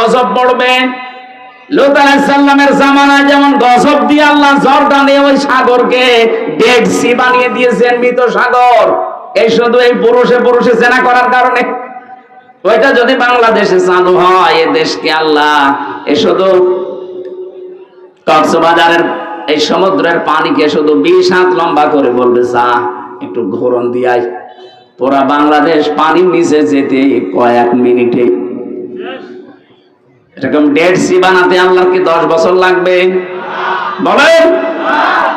গজব পড়বে। লূত আলাইহিস সালামের জামানায় যেমন গজব দিয়ে আল্লাহ জর্ডানে ওই সাগরকে ডেড সি বানিয়ে দিয়েছেন, মৃত সাগর। এই শুধু এই পুরুষে পুরুষে জেনা করার কারণে। ওইটা যদি বাংলাদেশে চালু হয়, এ দেশকে আল্লাহ এ শুধু কক্সবাজারের এই সমুদ্রের পানিকে শুধু 20 হাত লম্বা করে বলবে যা একটু ঘোরন দিয়াই, পুরা বাংলাদেশ পানির নিচে যেতে কয়েক মিনিটে। এরকম ডেড সি বানাতে আল্লাহর কি 10 বছর লাগবে? বলেন।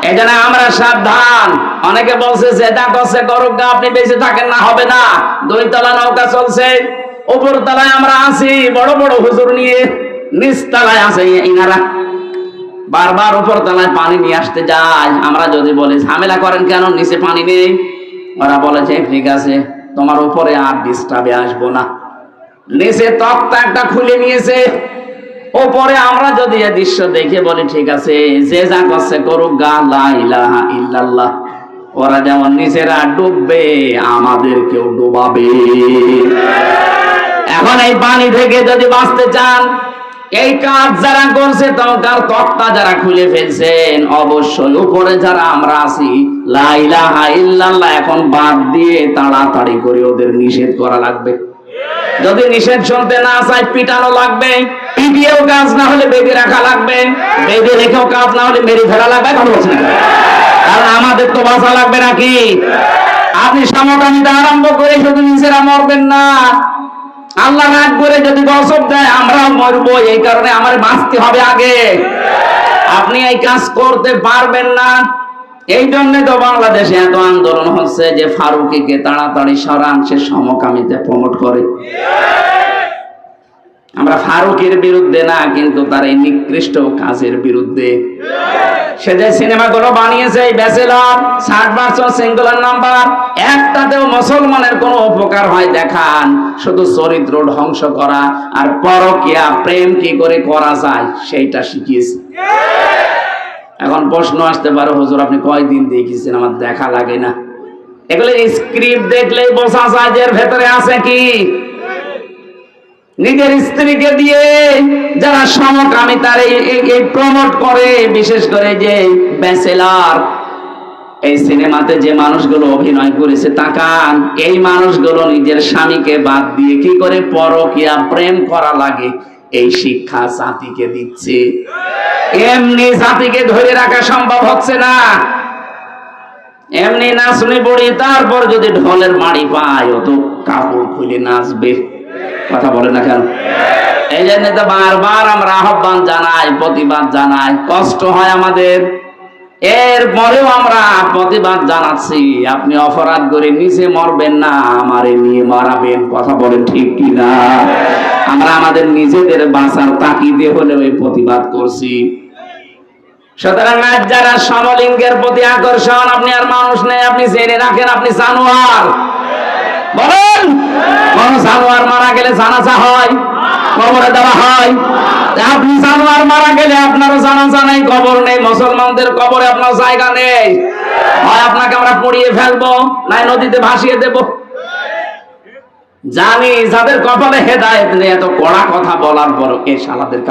এই জন্য আমরা সাবধান। অনেকে বলছে যেটা করছে করুক, আপনি বেঁচে থাকেন না, হবে না। 2 তলা নৌকা চলছে, উপর তলায় আমরা আছি বড় বড় হুজুর নিয়ে, নিচ তলায় আছে ইনারা। বারবার উপর তলায় পানি নিয়ে আসতে যায়। আমরা যদি বলি ঝামেলা করেন কেন, নিচে পানি নেই, ওরা বলেছে ঠিক আছে তোমার উপরে আর ডিস্টার্বে আসবো না। নিচে তক্তা একটা খুলে নিয়েছে, উপরে আমরা যদি এই দৃশ্য দেখে বলি ঠিক আছে যে যা করছে করুক, গা লা ইলাহা ইল্লাল্লাহ, ওরা যেমন নিজেরা ডুববে আমাদেরকেও ডুবাবে। এখন এই পানি থেকে যদি বাঁচতে চান, এই কাজ যারা করছে তক্তা যারা খুলে ফেলছেন, অবশ্যই উপরে যারা আমরা আছি লা ইলাহা ইল্লাল্লাহ এখন বাদ দিয়ে তাড়াতাড়ি করে ওদের নিষেধ করা লাগবে। যদি নিষেধ শুনতে না চাই পিটানো লাগবে, পিটিয়েও কাজ না হলে বেঁধে রাখা লাগবে, বেঁধে রেখেও কাজ না হলে মেরে ফেলা লাগবে। কারণ আমাদের তো বাঁচা লাগবে নাকি? আপনি সমকামিতা আরম্ভ করে শুধু নিজেরা মরবেন না, আল্লাহ রাগ করে যদি গজব দেয় আমরাও মরবো। এই কারণে আমার বাঁচতে হবে আগে। আপনি এই কাজ করতে পারবেন না। এই জন্য তো বাংলাদেশে এত আন্দোলন হচ্ছে যে ফারুকীকে তাড়াতাড়ি সরান, সে সমকামিতা প্রমোট করে। আমরা ফারুকের বিরুদ্ধে না, কিন্তু তার এই নিকৃষ্ট কাজের বিরুদ্ধে। সে যে সিনেমাগুলো বানিয়েছে ব্যাচেলর, 60% সিঙ্গেলার নাম্বার, একটাতেও মুসলমানের কোনো উপকার হয় দেখান, শুধু চরিত্র ধ্বংস করা আর পরকীয়া প্রেম কি করে করা যায় সেইটা শিখিয়েছে। এখন প্রশ্ন আসতে পারে হুজুর আপনি কয়দিন দেখেছেন, আমার দেখা লাগে না। এগুলো স্ক্রিপ্ট দেখলেই বোঝা যায় যে এর ভেতরে আছে কি। নিজের স্ত্রীকে দিয়ে যারা সমকামিতার এই প্রমোট করে, বিশেষ করে যে ব্যাচেলর, এই সিনেমাতে যে মানুষগুলো অভিনয় করেছে তাকান, এই মানুষগুলো নিজের স্বামীকে বাদ দিয়ে কি করে পরকীয়া প্রেম করা লাগে এই শিক্ষা জাতিকে দিচ্ছে। এমনি জাতিকে ধরে রাখা সম্ভব হচ্ছে না। এমনি নাচনি পড়ি, তারপর যদি ঢোলের মাড়ি পায় ও তো কাপড় খুলে নাচবে। কথা বলে না কেন? এই জন্য তো বারবার আমরা আহ্বান জানাই, প্রতিবাদ জানাই, কষ্ট হয় আমাদের, এরপরেও আমরা প্রতিবাদ জানাচ্ছি। আপনি অপরাধ করে নিচে মরবেন না, আমারে নিয়ে মারাবেন। কথা বলেন ঠিক কিনা? আমরা আমাদের নিজেদের বাঁচার তাকিদে হলেও এই প্রতিবাদ করছি। সুতরাং আজ যারা সমলিঙ্গের প্রতি আকর্ষণ, আপনি আর মানুষ নেই, আপনি জেনে রাখেন আপনি জানোয়ার। বলেন, কোন জানোয়ার মারা গেলে জানাজা হয়, কবরে দেওয়া হয়? আপনি জানোয়ার মারা গেলে আপনারও জানাজা নেই, কবর নেই, মুসলমানদের কবরে আপনার জায়গা নেই। হয় আপনাকে আমরা পুড়িয়ে ফেলবো, নাই নদীতে ভাসিয়ে দেব। জানি যাদের কপালে হেদায়েত নেই, এত কড়া কথা বলার পর এই শালাদের